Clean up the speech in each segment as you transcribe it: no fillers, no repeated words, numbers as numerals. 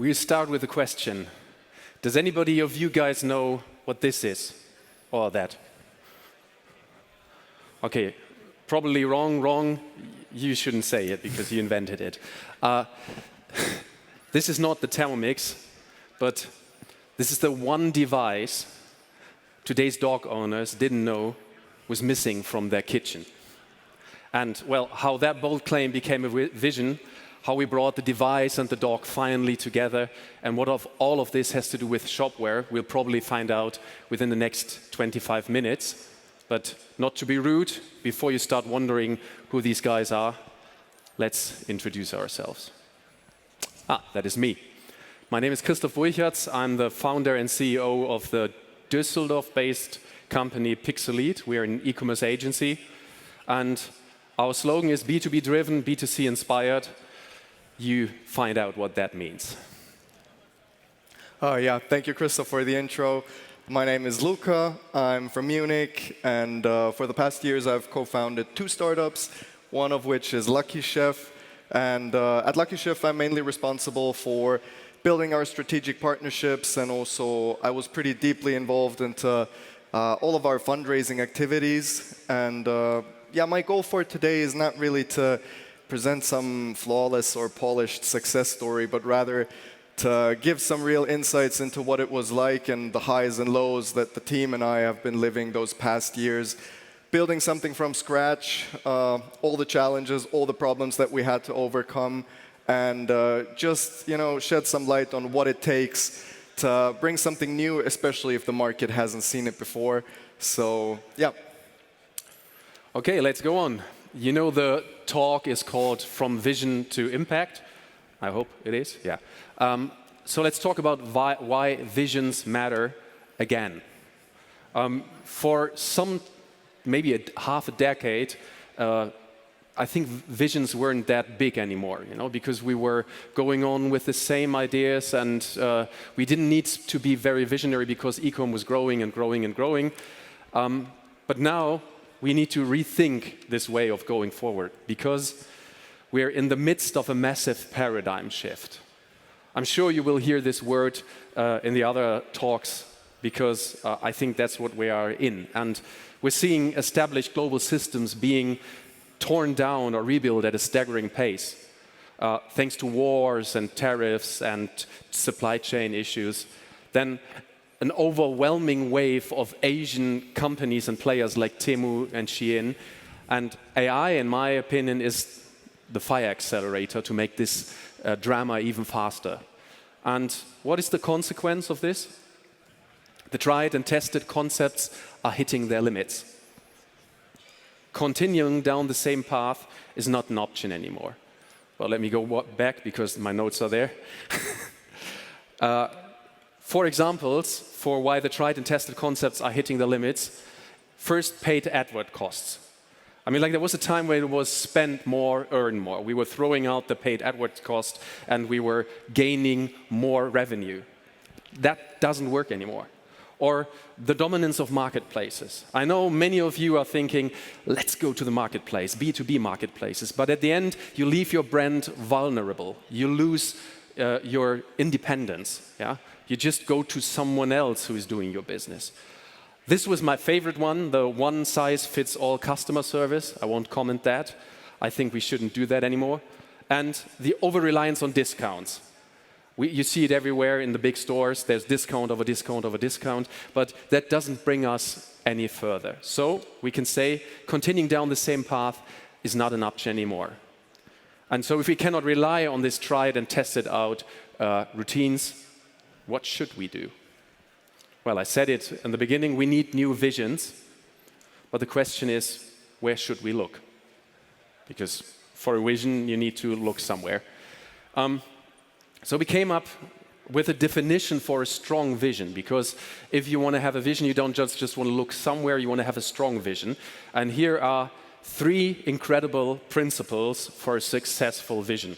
We'll start with a question. Does anybody of you guys know what this is or that? Okay, probably wrong. You shouldn't say it because you invented it. This is not the Thermomix, but this is the one device today's dog owners didn't know was missing from their kitchen. And, well, how that bold claim became a vision, how we brought the device and the dog finally together, and what all of this has to do with Shopware, we'll probably find out within the next 25 minutes. But not to be rude, before you start wondering who these guys are, let's introduce ourselves. That is me. My name is Christoph Burchertz. I'm the founder and CEO of the Düsseldorf-based company pixolith. We are an e-commerce agency. And our slogan is B2B driven, B2C inspired. You find out what that means. Thank you, Christoph, for the intro. My name is Luca. I'm from Munich, and for the past years, I've co-founded 2 startups, one of which is LuckyChef. And at LuckyChef, I'm mainly responsible for building our strategic partnerships, and also I was pretty deeply involved into all of our fundraising activities. And my goal for today is not really to present some flawless or polished success story, but rather to give some real insights into what it was like and the highs and lows that the team and I have been living those past years, building something from scratch, all the challenges, all the problems that we had to overcome, and just shed some light on what it takes to bring something new, especially if the market hasn't seen it before. So, yeah. Okay, let's go on. You know the talk is called From Vision to Impact. I hope it is, yeah. So let's talk about why visions matter again. For maybe half a decade, I think visions weren't that big anymore, because we were going on with the same ideas, and we didn't need to be very visionary because e-com was growing and growing and growing. But now we need to rethink this way of going forward because we're in the midst of a massive paradigm shift. I'm sure you will hear this word in the other talks because I think that's what we are in. And we're seeing established global systems being torn down or rebuilt at a staggering pace, thanks to wars and tariffs and supply chain issues. Then an overwhelming wave of Asian companies and players like Temu and Shein. And AI, in my opinion, is the fire accelerator to make this drama even faster. And what is the consequence of this? The tried and tested concepts are hitting their limits. Continuing down the same path is not an option anymore. Well, let me go back because my notes are there. 4 examples for why the tried and tested concepts are hitting the limits. First, paid AdWord costs. I mean, there was a time where it was spend more, earn more. We were throwing out the paid AdWords cost and we were gaining more revenue. That doesn't work anymore. Or the dominance of marketplaces. I know many of you are thinking, let's go to the marketplace, B2B marketplaces. But at the end, you leave your brand vulnerable. You lose your independence. Yeah? You just go to someone else who is doing your business. This was my favorite one, the one-size-fits-all customer service. I won't comment that. I think we shouldn't do that anymore. And the over-reliance on discounts. You see it everywhere in the big stores. There's discount over discount over discount. But that doesn't bring us any further. So we can say continuing down the same path is not an option anymore. And so if we cannot rely on this tried and tested out routines, what should we do? Well, I said it in the beginning, we need new visions. But the question is, where should we look? Because for a vision, you need to look somewhere. So we came up with a definition for a strong vision, because if you want to have a vision, you don't just want to look somewhere, you want to have a strong vision. And here are 3 incredible principles for a successful vision.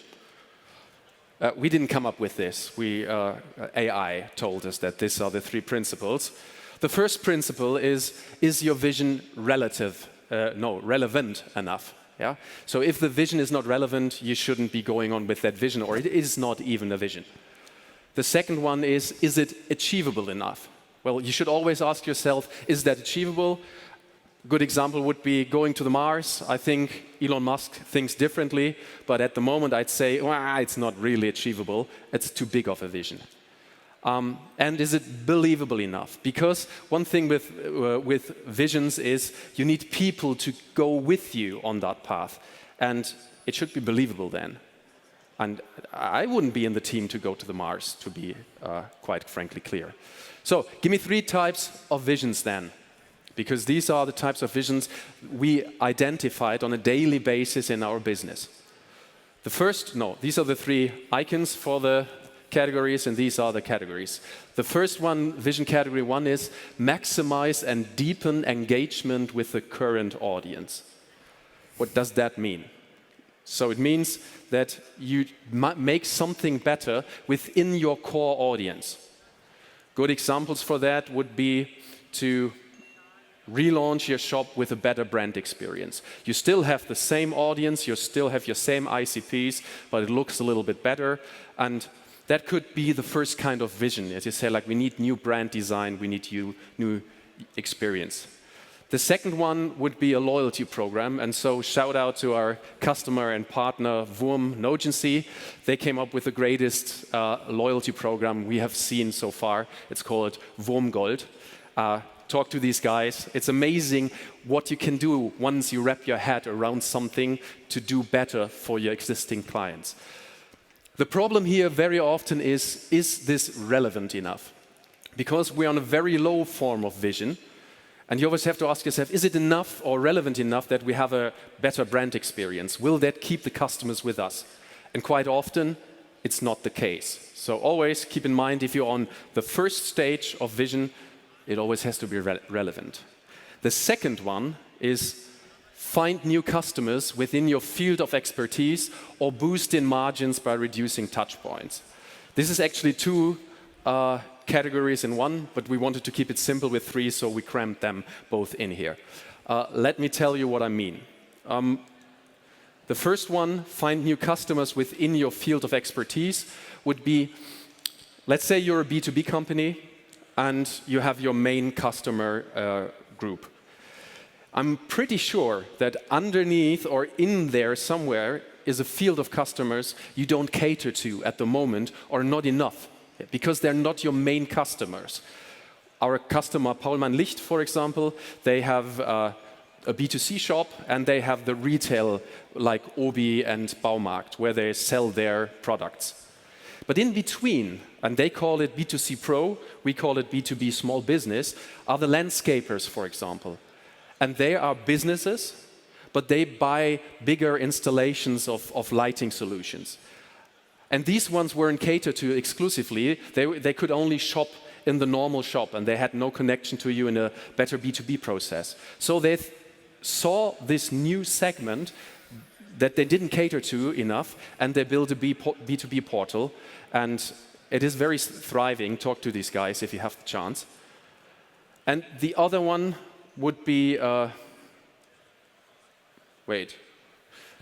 We didn't come up with this. AI told us that these are the 3 principles. The first principle is your vision relevant enough? Yeah? So if the vision is not relevant, you shouldn't be going on with that vision, or it is not even a vision. The second one is it achievable enough? Well, you should always ask yourself, is that achievable? Good example would be going to the Mars. I think Elon Musk thinks differently, but at the moment I'd say, well, it's not really achievable. It's too big of a vision. And is it believable enough? Because one thing with visions is you need people to go with you on that path. And it should be believable then. And I wouldn't be in the team to go to the Mars, to be quite frankly clear. So give me 3 types of visions then. Because these are the types of visions we identified on a daily basis in our business. These are the 3 icons for the categories, and these are the categories. The first one, vision category 1, is maximize and deepen engagement with the current audience. What does that mean? So it means that you make something better within your core audience. Good examples for that would be to relaunch your shop with a better brand experience. You still have the same audience, you still have your same ICPs, but it looks a little bit better. And that could be the first kind of vision. As you say, like, we need new brand design, we need new experience. The second one would be a loyalty program. And so shout out to our customer and partner, Wurm Nogency. They came up with the greatest loyalty program we have seen so far. It's called Wurm Gold. Talk to these guys. It's amazing what you can do once you wrap your head around something to do better for your existing clients. The problem here very often is this relevant enough? Because we're on a very low form of vision, and you always have to ask yourself, is it enough or relevant enough that we have a better brand experience? Will that keep the customers with us? And quite often, it's not the case. So always keep in mind, if you're on the first stage of vision, it always has to be relevant. The second one is find new customers within your field of expertise or boost in margins by reducing touch points. This is actually 2 categories in one, but we wanted to keep it simple with 3, so we crammed them both in here. Let me tell you what I mean. The first one, find new customers within your field of expertise, would be, let's say you're a B2B company, and you have your main customer group. I'm pretty sure that underneath or in there somewhere is a field of customers you don't cater to at the moment, or not enough, because they're not your main customers. Our customer, Paulmann Licht, for example, they have a B2C shop, and they have the retail like Obi and Baumarkt, where they sell their products. But in between, and they call it B2C Pro, we call it B2B Small Business, are the landscapers, for example. And they are businesses, but they buy bigger installations of lighting solutions. And these ones weren't catered to exclusively. They could only shop in the normal shop, and they had no connection to you in a better B2B process. So they saw this new segment that they didn't cater to enough, and they built a B2B portal, and it is very thriving. Talk to these guys if you have the chance. And the other one would be,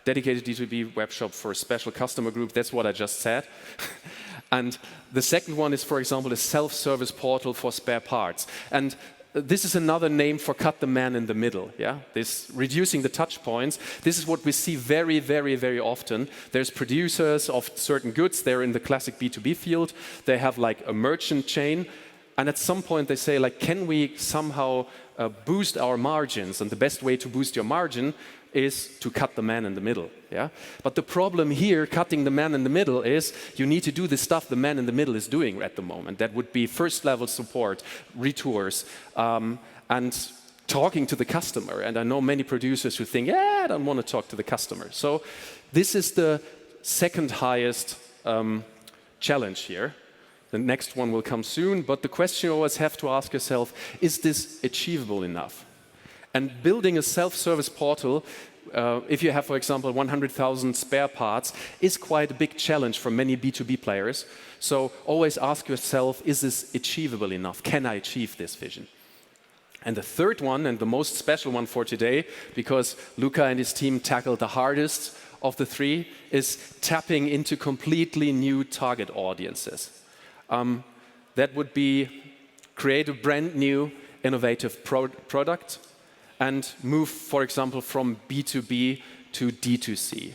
dedicated B2B web shop for a special customer group. That's what I just said. And the second one is, for example, a self-service portal for spare parts. And this is another name for cut the man in the middle. Yeah, this reducing the touch points. This is what we see very, very, very often. There's producers of certain goods. They're in the classic B2B field. They have like a merchant chain, and at some point they say, like, can we somehow boost our margins? And the best way to boost your margin is to cut the man in the middle. Yeah, but the problem here, cutting the man in the middle, is you need to do the stuff the man in the middle is doing at the moment. That would be first level support, retours, and talking to the customer. And I know many producers who think, yeah, I don't want to talk to the customer. So this is the second highest challenge here. The next one will come soon, but the question you always have to ask yourself, is this achievable enough? And building a self-service portal, if you have, for example, 100,000 spare parts, is quite a big challenge for many B2B players. So always ask yourself, is this achievable enough? Can I achieve this vision? And the third one, and the most special one for today, because Luca and his team tackled the hardest of the 3, is tapping into completely new target audiences. That would be create a brand new innovative product and move, for example, from B2B to D2C.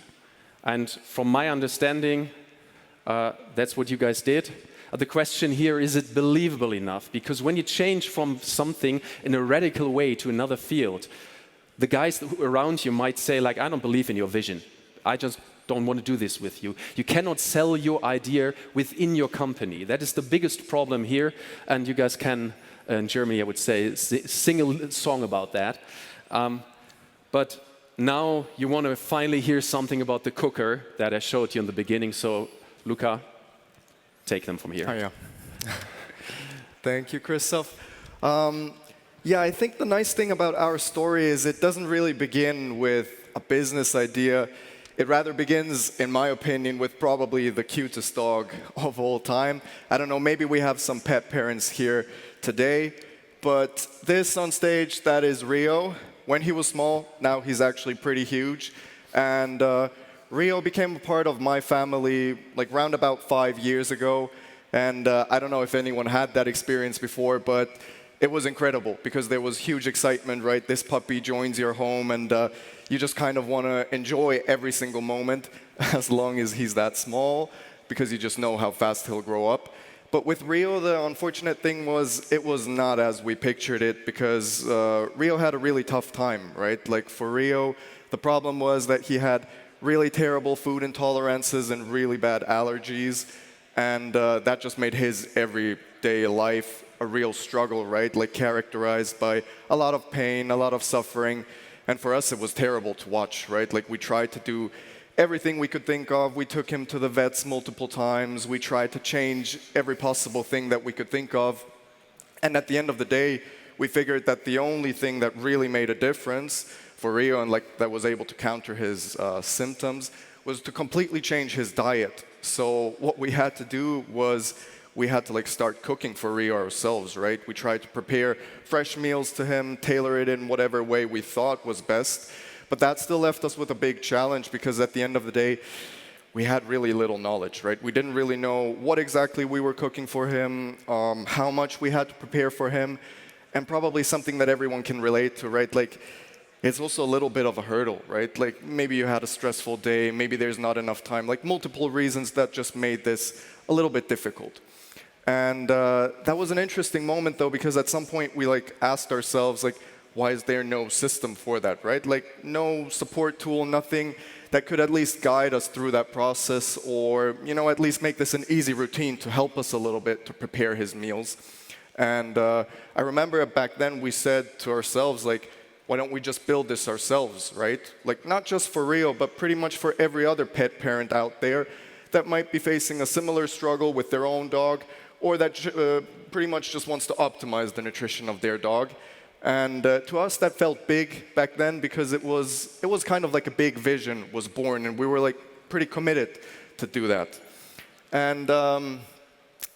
And from my understanding, that's what you guys did. The question here, is it believable enough? Because when you change from something in a radical way to another field, the guys around you might say, like, I don't believe in your vision. I just don't want to do this with you. You cannot sell your idea within your company. That is the biggest problem here. And you guys can, in Germany, I would say, sing a song about that. But now you want to finally hear something about the cooker that I showed you in the beginning. So, Luca, take them from here. Oh, yeah. Thank you, Christoph. Yeah, I think the nice thing about our story is it doesn't really begin with a business idea. It rather begins, in my opinion, with probably the cutest dog of all time. I don't know, maybe we have some pet parents here today, but this on stage, that is Rio. When he was small, now he's actually pretty huge. And Rio became a part of my family like round about 5 years ago. And I don't know if anyone had that experience before, but it was incredible because there was huge excitement, right? This puppy joins your home and you just kind of want to enjoy every single moment as long as he's that small because you just know how fast he'll grow up. But with Rio, the unfortunate thing was it was not as we pictured it because Rio had a really tough time, right? Like for Rio, the problem was that he had really terrible food intolerances and really bad allergies. And that just made his everyday life a real struggle, right? Like characterized by a lot of pain, a lot of suffering. And for us, it was terrible to watch, right? Like we tried to do everything we could think of. We took him to the vets multiple times. We tried to change every possible thing that we could think of. And at the end of the day, we figured that the only thing that really made a difference for Rio and like that was able to counter his symptoms was to completely change his diet. So what we had to do was we had to like start cooking for Rio ourselves, right? We tried to prepare fresh meals to him, tailor it in whatever way we thought was best. But that still left us with a big challenge because at the end of the day, we had really little knowledge, right? We didn't really know what exactly we were cooking for him, how much we had to prepare for him, and probably something that everyone can relate to, right? Like, it's also a little bit of a hurdle, right? Like, maybe you had a stressful day, maybe there's not enough time, like multiple reasons that just made this a little bit difficult. And that was an interesting moment, though, because at some point we like asked ourselves, like, why is there no system for that, right? Like, no support tool, nothing that could at least guide us through that process or, you know, at least make this an easy routine to help us a little bit to prepare his meals. And I remember back then we said to ourselves, like, why don't we just build this ourselves, right? Like, not just for Rio, but pretty much for every other pet parent out there that might be facing a similar struggle with their own dog or that pretty much just wants to optimize the nutrition of their dog. And to us, that felt big back then because it was kind of like a big vision was born, and we were like pretty committed to do that. And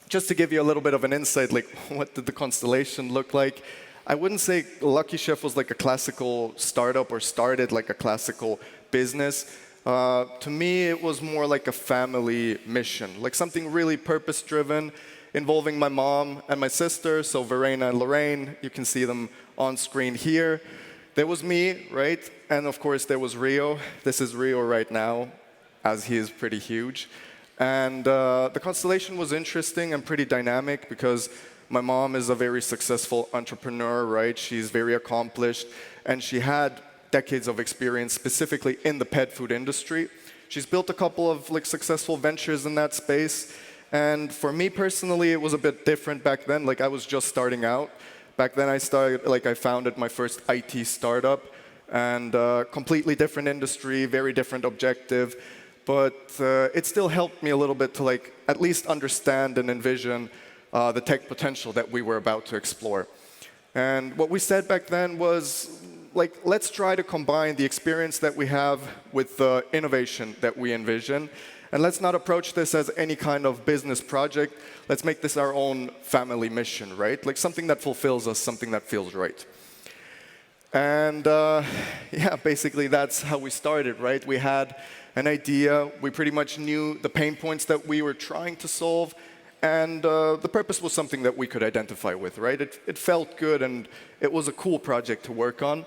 just to give you a little bit of an insight, like what did the constellation look like? I wouldn't say LuckyChef was like a classical startup or started like a classical business. To me, it was more like a family mission, like something really purpose-driven, involving my mom and my sister, so Verena and Lorraine. You can see them on screen here. There was me, right? And of course, there was Rio. This is Rio right now, as he is pretty huge. And the constellation was interesting and pretty dynamic because my mom is a very successful entrepreneur, right? She's very accomplished, and she had decades of experience specifically in the pet food industry. She's built a couple of like successful ventures in that space. And for me personally, it was a bit different back then. Like I was just starting out. Back then I founded my first IT startup, and completely different industry, very different objective. But it still helped me a little bit to like at least understand and envision the tech potential that we were about to explore. And what we said back then was, like, let's try to combine the experience that we have with the innovation that we envision. And let's not approach this as any kind of business project. Let's make this our own family mission, right? Like something that fulfills us, something that feels right. And yeah, basically that's how we started, right? We had an idea. We pretty much knew the pain points that we were trying to solve. And the purpose was something that we could identify with, right? It felt good, and it was a cool project to work on.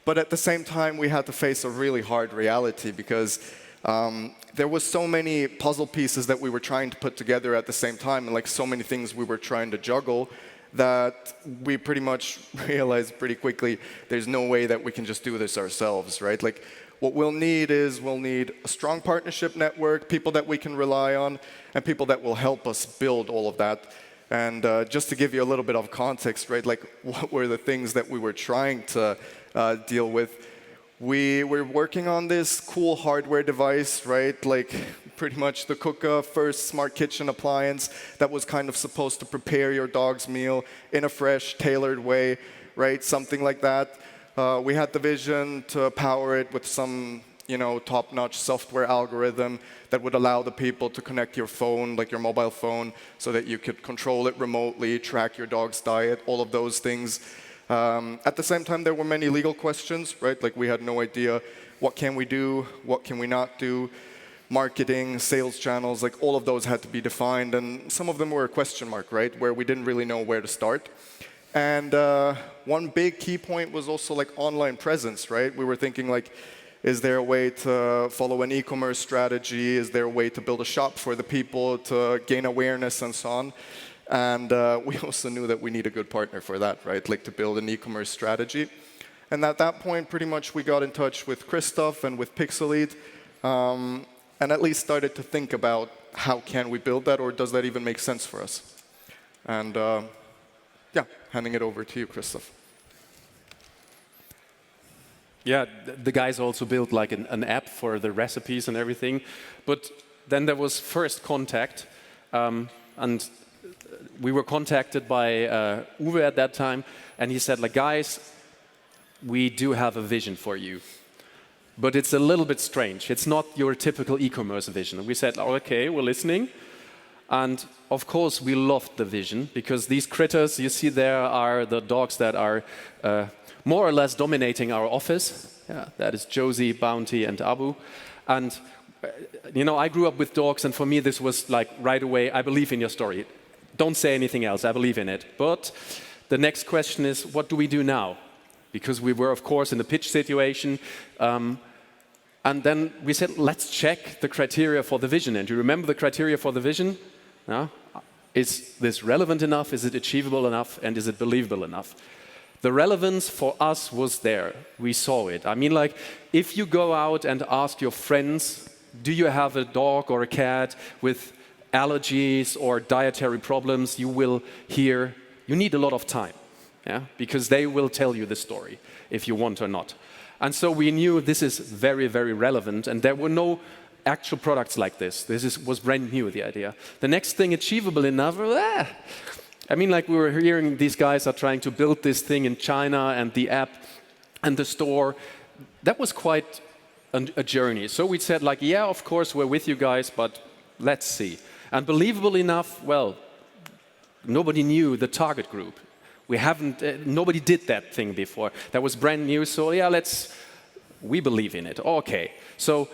But at the same time, we had to face a really hard reality because there was so many puzzle pieces that we were trying to put together at the same time, and like so many things we were trying to juggle, that we pretty much realized pretty quickly there's no way that we can just do this ourselves, right? Like, what we'll need a strong partnership network, people that we can rely on, and people that will help us build all of that. And just to give you a little bit of context, right? Like, what were the things that we were trying to deal with? We were working on this cool hardware device, right? Like, pretty much the CookA first smart kitchen appliance that was kind of supposed to prepare your dog's meal in a fresh, tailored way, right? Something like that. We had the vision to power it with some, top-notch software algorithm that would allow the people to connect your phone, like your mobile phone, so that you could control it remotely, track your dog's diet, all of those things. At the same time, there were many legal questions, right? Like, we had no idea what can we do, what can we not do, marketing, sales channels, like all of those had to be defined, and some of them were a question mark, right? Where we didn't really know where to start. And one big key point was also like online presence, right? We were thinking like, is there a way to follow an e-commerce strategy? Is there a way to build a shop for the people to gain awareness and so on? And we also knew that we need a good partner for that, right? Like to build an e-commerce strategy. And at that point, pretty much we got in touch with Christoph and with pixolith, and at least started to think about how can we build that, or does that even make sense for us? And yeah, handing it over to you, Christoph. Yeah, the guys also built like an app for the recipes and everything. But then there was first contact, and we were contacted by Uwe at that time, and he said, like, guys, we do have a vision for you. But it's a little bit strange. It's not your typical e-commerce vision. And we said, oh, okay, we're listening. And of course, we loved the vision, because these critters you see there are the dogs that are more or less dominating our office. Yeah, that is Josie, Bounty, and Abu. And I grew up with dogs, and for me this was like right away, I believe in your story. Don't say anything else, I believe in it. But the next question is, what do we do now? Because we were, of course, in a pitch situation. And then we said, let's check the criteria for the vision. And do you remember the criteria for the vision? No? Is this relevant enough? Is it achievable enough? And is it believable enough? The relevance for us was there. We saw it. I mean, like, if you go out and ask your friends, do you have a dog or a cat with allergies or dietary problems, you will hear, you need a lot of time. Yeah? Because they will tell you the story, if you want or not. And so we knew this is very, very relevant, and there were no actual products like this. This was brand new, the idea. The next thing, achievable enough, I mean, like, we were hearing these guys are trying to build this thing in China, and the app and the store. That was quite a journey. So we said, like, yeah, of course, we're with you guys, but let's see. And believable enough, well, nobody knew the target group. Nobody did that thing before. That was brand new, so yeah, we believe in it. Okay. So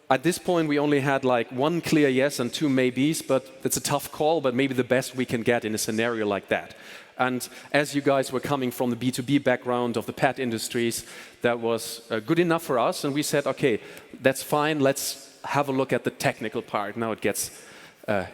at this point, we only had like one clear yes and two maybes, but it's a tough call, but maybe the best we can get in a scenario like that. And as you guys were coming from the B2B background of the pet industries, that was good enough for us, and we said, okay, that's fine, let's have a look at the technical part. Now it gets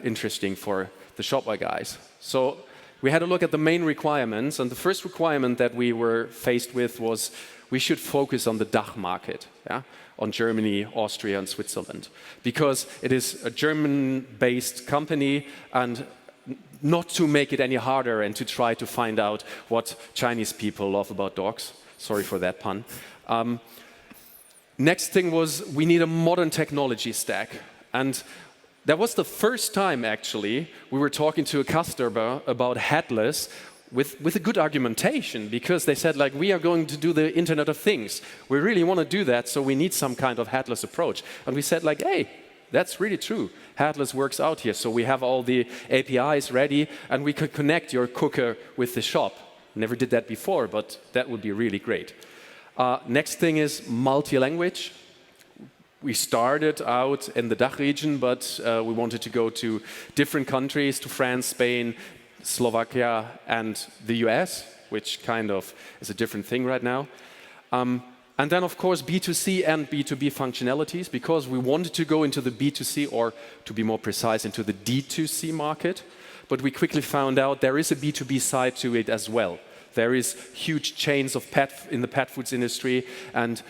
interesting for the Shopware guys. So we had a look at the main requirements, and the first requirement that we were faced with was we should focus on the DACH market, yeah? On Germany, Austria, and Switzerland, because it is a German-based company, and not to make it any harder and to try to find out what Chinese people love about dogs. Sorry for that pun. Next thing was we need a modern technology stack, and that was the first time, actually, we were talking to a customer about headless with a good argumentation, because they said, like, we are going to do the Internet of Things. We really want to do that, so we need some kind of headless approach. And we said, like, hey, that's really true. Headless works out here, so we have all the APIs ready, and we could connect your CookA with the shop. Never did that before, but that would be really great. Next thing is multi-language. we started out in the DACH region, but we wanted to go to different countries, to France, Spain, Slovakia, and the US, which kind of is a different thing right now. And then, of course, B2C and B2B functionalities, because we wanted to go into the B2C, or to be more precise, into the D2C market. But we quickly found out there is a B2B side to it as well. There is huge chains of in the pet foods industry, and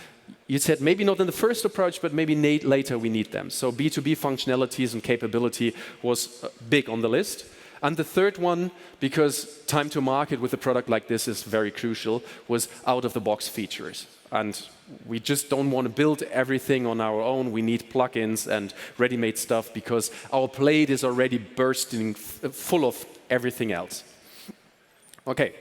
you said maybe not in the first approach, but maybe later we need them. So B2B functionalities and capability was big on the list. And the third one, because time to market with a product like this is very crucial, was out-of-the-box features. And we just don't want to build everything on our own. We need plugins and ready-made stuff because our plate is already bursting full of everything else. Okay,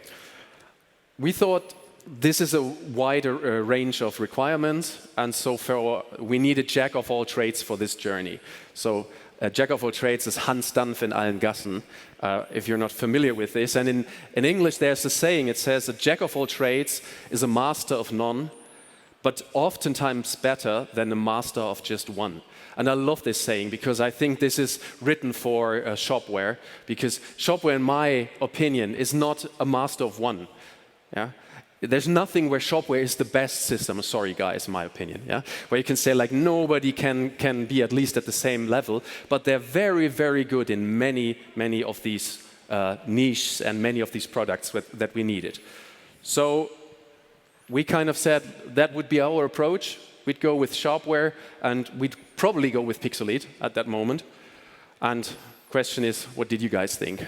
we thought this is a wider range of requirements, and so we need a jack of all trades for this journey. So a jack of all trades is Hans Dampf in allen Gassen, if you're not familiar with this. And in English there's a saying, it says a jack of all trades is a master of none, but oftentimes better than a master of just one. And I love this saying because I think this is written for Shopware, because Shopware, in my opinion, is not a master of one. Yeah? There's nothing where Shopware is the best system, sorry guys, in my opinion, yeah? Where you can say like nobody can be at least at the same level, but they're very, very good in many of these niches and many of these products that we needed. So we kind of said that would be our approach. We'd go with Shopware, and we'd probably go with pixolith at that moment. And question is, what did you guys think?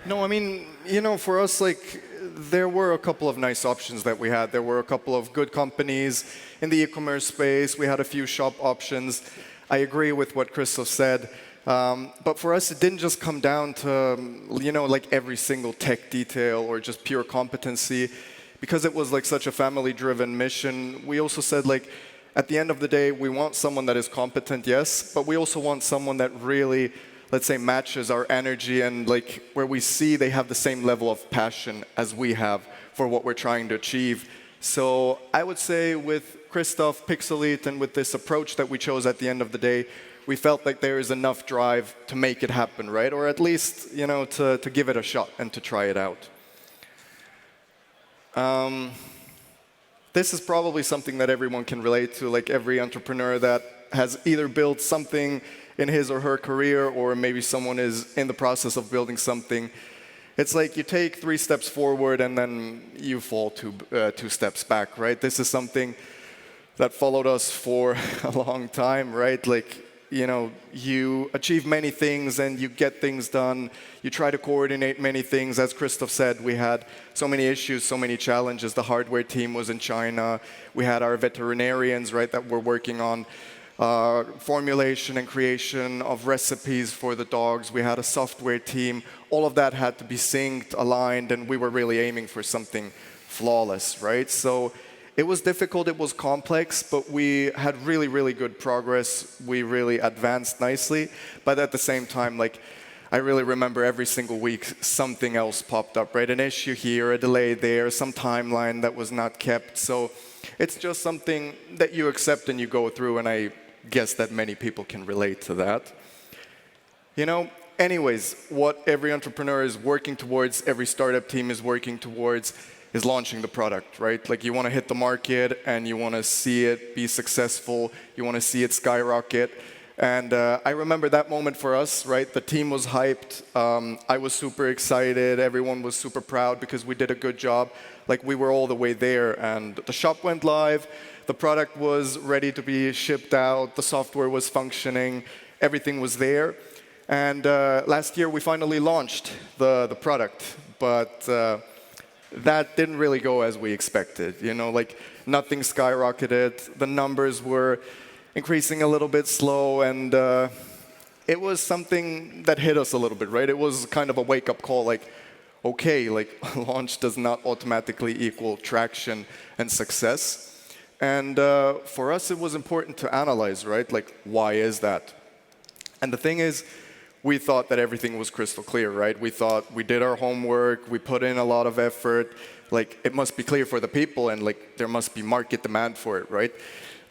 No, I mean, you know, for us, like, there were a couple of nice options that we had. There were a couple of good companies in the e-commerce space. We had a few shop options. I agree with what Christoph said. But for us, it didn't just come down to, you know, like every single tech detail or just pure competency. Because it was like such a family-driven mission, we also said, like, at the end of the day, we want someone that is competent, yes, but we also want someone that really, let's say, matches our energy and like where we see they have the same level of passion as we have for what we're trying to achieve. So I would say with Christoph, pixolith, and with this approach that we chose at the end of the day, we felt like there is enough drive to make it happen, right? Or at least, you know, to give it a shot and to try it out. This is probably something that everyone can relate to, like every entrepreneur that has either built something in his or her career, or maybe someone is in the process of building something. It's like you take 3 steps forward and then you fall 2 steps back, right? This is something that followed us for a long time, right? Like, you know, you achieve many things and you get things done. You try to coordinate many things. As Christoph said, we had so many issues, so many challenges. The hardware team was in China. We had our veterinarians, right, that were working on formulation and creation of recipes for the dogs. We had a software team. All of that had to be synced, aligned, and we were really aiming for something flawless, right? So it was difficult, it was complex, but we had really, really good progress. We really advanced nicely, but at the same time, like, I really remember every single week something else popped up, right? An issue here, a delay there, some timeline that was not kept. So it's just something that you accept and you go through, and I guess that many people can relate to that. You know, anyways, what every entrepreneur is working towards, every startup team is working towards, is launching the product, right? Like, you want to hit the market and you want to see it be successful. You want to see it skyrocket. And I remember that moment for us, right? The team was hyped. I was super excited. Everyone was super proud because we did a good job. Like, we were all the way there. And the shop went live. The product was ready to be shipped out. The software was functioning. Everything was there. And last year, we finally launched the product. But that didn't really go as we expected. You know, like, nothing skyrocketed. The numbers were increasing a little bit slow, and it was something that hit us a little bit, right? It was kind of a wake-up call, like, okay, like, launch does not automatically equal traction and success. And for us, it was important to analyze, right? Like, why is that? And the thing is, we thought that everything was crystal clear, right? We thought we did our homework, we put in a lot of effort, like it must be clear for the people and like there must be market demand for it, right?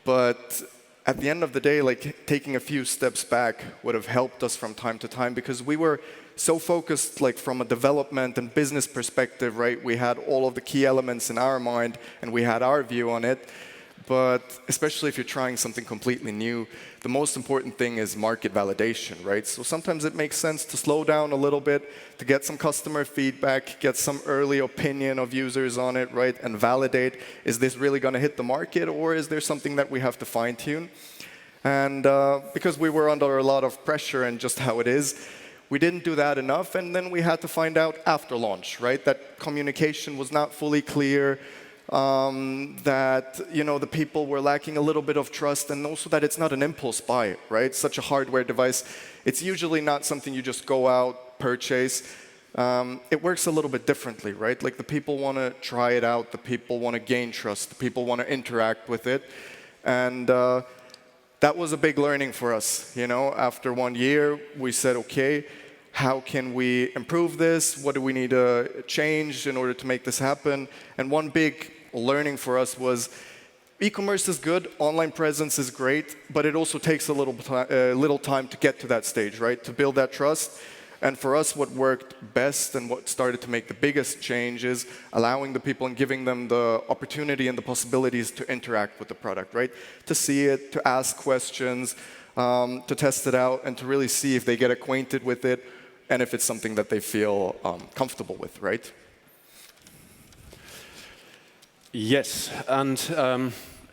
But at the end of the day, like taking a few steps back would have helped us from time to time because we were so focused like from a development and business perspective, right? We had all of the key elements in our mind and we had our view on it. But especially if you're trying something completely new, the most important thing is market validation, right? So sometimes it makes sense to slow down a little bit, to get some customer feedback, get some early opinion of users on it, right? And validate, is this really going to hit the market or is there something that we have to fine tune? And because we were under a lot of pressure and just how it is, we didn't do that enough. And then we had to find out after launch, right? That communication was not fully clear. That the people were lacking a little bit of trust, and also that it's not an impulse buy, right? Such a hardware device, it's usually not something you just go out, purchase. It works a little bit differently, right? Like the people want to try it out, the people want to gain trust, the people want to interact with it, and that was a big learning for us. After 1 year, we said, okay, how can we improve this? What do we need to change in order to make this happen? And one big learning for us was e-commerce is good, online presence is great, but it also takes a little time to get to that stage, right? To build that trust. And for us, what worked best and what started to make the biggest change is allowing the people and giving them the opportunity and the possibilities to interact with the product, right? To see it, to ask questions, to test it out, and to really see if they get acquainted with it and if it's something that they feel comfortable with, right? Yes, and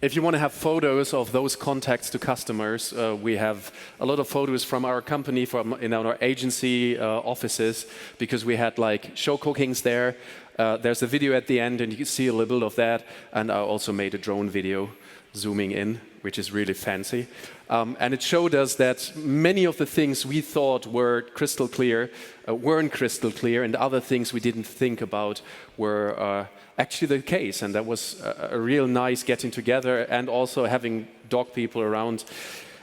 if you want to have photos of those contacts to customers, we have a lot of photos from our company, in our agency offices, because we had like show cookings there. There's a video at the end, and you can see a little bit of that. And I also made a drone video zooming in, which is really fancy. And it showed us that many of the things we thought were crystal clear weren't crystal clear, and other things we didn't think about were actually the case. And that was a real nice getting together, and also having dog people around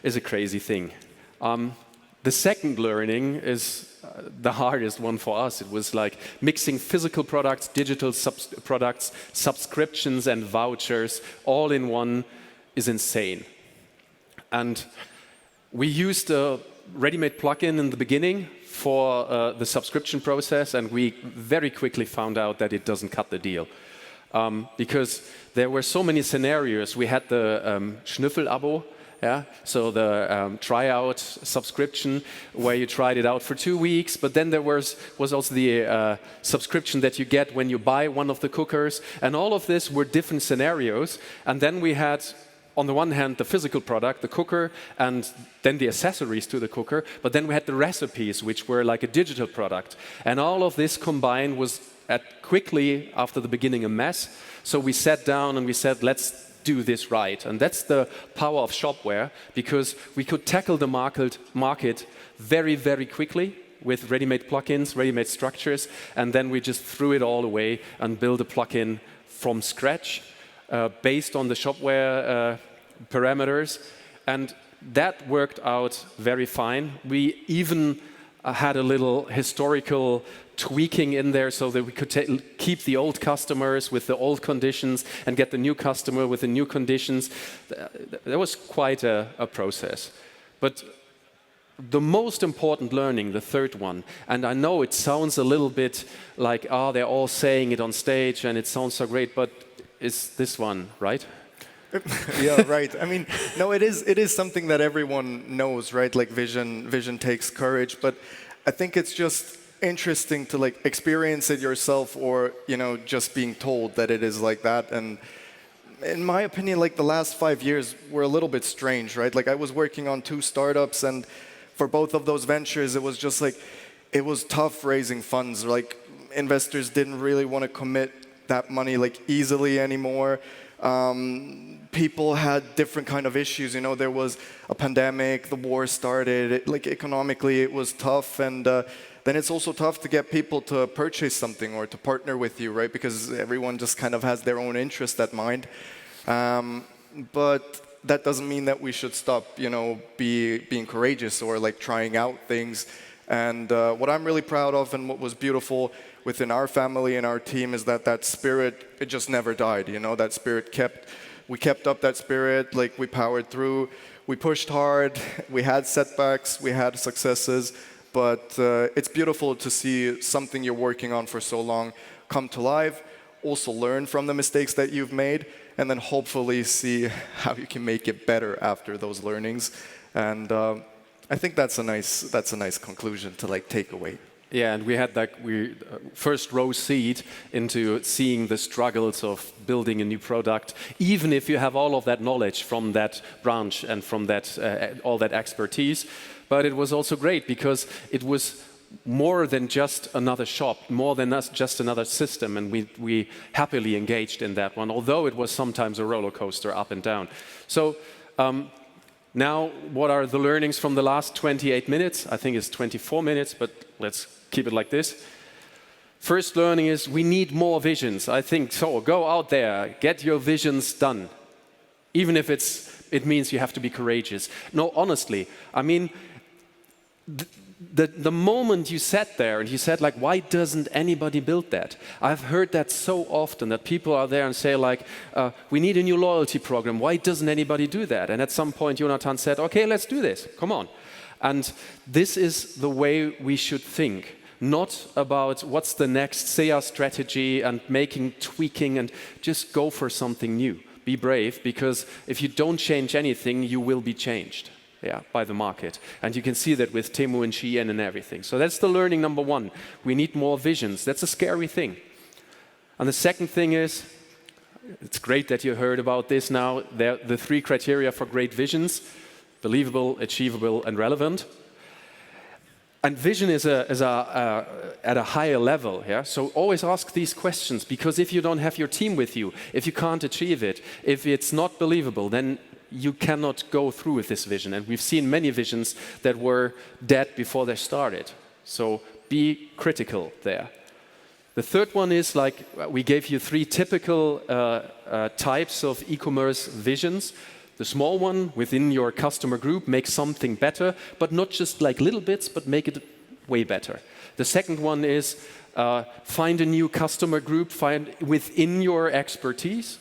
is a crazy thing. The second learning is the hardest one for us. It was like mixing physical products, digital products, subscriptions and vouchers all in one is insane. And we used a ready-made plugin in the beginning for the subscription process, and we very quickly found out that it doesn't cut the deal. Because there were so many scenarios. We had the Schnüffel-Abo, so the tryout subscription where you tried it out for 2 weeks, but then there was also the subscription that you get when you buy one of the cookers, and all of this were different scenarios. And then we had, on the one hand, the physical product, the cooker, and then the accessories to the cooker, but then we had the recipes, which were like a digital product. And all of this combined was quickly, after the beginning, a mess. So we sat down and we said, let's do this right. And that's the power of Shopware, because we could tackle the market very, very quickly with ready-made plugins, ready-made structures, and then we just threw it all away and built a plugin from scratch based on the Shopware parameters. And that worked out very fine. We even had a little historical tweaking in there so that we could keep the old customers with the old conditions and get the new customer with the new conditions. That was quite a process. But the most important learning, the third one, and I know it sounds a little bit like, they're all saying it on stage and it sounds so great, but it's this one, right? Yeah, right. I mean, no, it is something that everyone knows, right? Like vision takes courage, but I think it's just interesting to like experience it yourself, or just being told that it is like that. And in my opinion, like the last 5 years were a little bit strange, right? Like I was working on 2 startups, and for both of those ventures, it was just like, it was tough raising funds. Like investors didn't really want to commit that money like easily anymore. People had different kind of issues. There was a pandemic, the war started. Like economically, it was tough, and then it's also tough to get people to purchase something or to partner with you, right? Because everyone just kind of has their own interest at mind. But that doesn't mean that we should stop, being courageous or like trying out things And what I'm really proud of and what was beautiful within our family and our team is that that spirit, it just never died. You know, that spirit we kept up that spirit, like we powered through, we pushed hard, we had setbacks, we had successes, but it's beautiful to see something you're working on for so long come to life, also learn from the mistakes that you've made, and then hopefully see how you can make it better after those learnings. And I think that's a nice conclusion to like take away. Yeah, and we had that first row seat into seeing the struggles of building a new product, even if you have all of that knowledge from that branch and from that all that expertise. But it was also great because it was more than just another shop, more than just another system, and we happily engaged in that one, although it was sometimes a roller coaster up and down. So now, what are the learnings from the last 28 minutes? I think it's 24 minutes, but let's keep it like this. First learning is we need more visions. I think so. Go out there, get your visions done, even if it means you have to be courageous. No, honestly, I mean, the moment you sat there and you said, like, why doesn't anybody build that? I've heard that so often, that people are there and say, like, we need a new loyalty program. Why doesn't anybody do that? And at some point, Jonathan said, okay, let's do this. Come on. And this is the way we should think. Not about what's the next SEA strategy and tweaking, and just go for something new. Be brave, because if you don't change anything, you will be changed. Yeah, by the market. And you can see that with Temu and Shein and everything. So that's the learning number one. We need more visions. That's a scary thing. And the second thing is, it's great that you heard about this now. The 3 criteria for great visions: believable, achievable, and relevant. And vision is at a higher level. Yeah? So always ask these questions, because if you don't have your team with you, if you can't achieve it, if it's not believable, then you cannot go through with this vision. And we've seen many visions that were dead before they started. So be critical there. The third one is, like, we gave you 3 typical types of e-commerce visions. The small one within your customer group, make something better, but not just like little bits, but make it way better. The second one is find a new customer group, find within your expertise,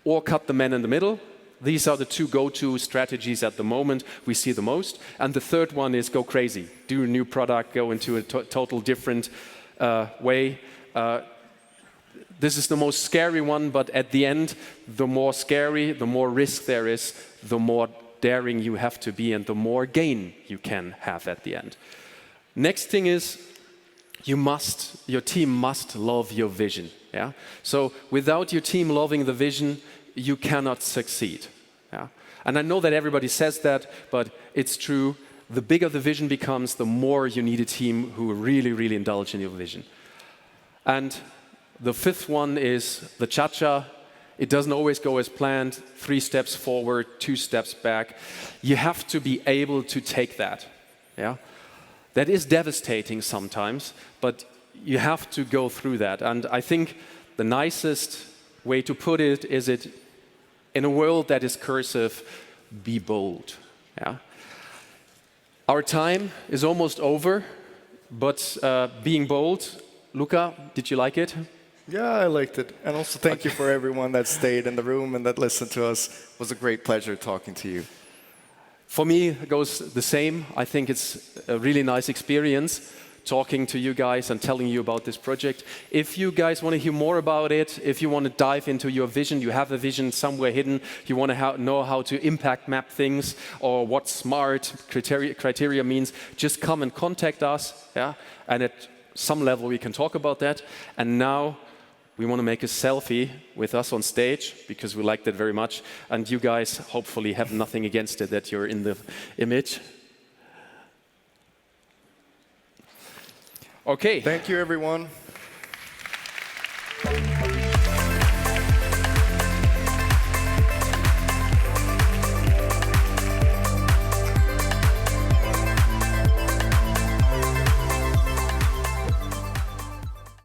or cut the man in the middle. These are the 2 go-to strategies at the moment we see the most. And the third one is go crazy. Do a new product, go into a total different way. This is the most scary one, but at the end, the more scary, the more risk there is, the more daring you have to be, and the more gain you can have at the end. Next thing is, your team must love your vision. Yeah? So without your team loving the vision, you cannot succeed. Yeah? And I know that everybody says that, but it's true. The bigger the vision becomes, the more you need a team who really, really indulge in your vision. And the fifth one is the cha-cha. It doesn't always go as planned. 3 steps forward, 2 steps back. You have to be able to take that. Yeah? That is devastating sometimes, but you have to go through that. And I think the nicest way to put it is, in a world that is cursive, be bold. Yeah? Our time is almost over, but being bold, Luca, did you like it? Yeah, I liked it. And also thank you for everyone that stayed in the room and that listened to us. It was a great pleasure talking to you. For me, it goes the same. I think it's a really nice experience talking to you guys and telling you about this project. If you guys want to hear more about it, if you want to dive into your vision, you have a vision somewhere hidden, you want to know how to impact map things or what SMART criteria means, just come and contact us. Yeah? And at some level we can talk about that. And now we want to make a selfie with us on stage because we like that very much. And you guys hopefully have nothing against it that you're in the image. Okay. Thank you, everyone.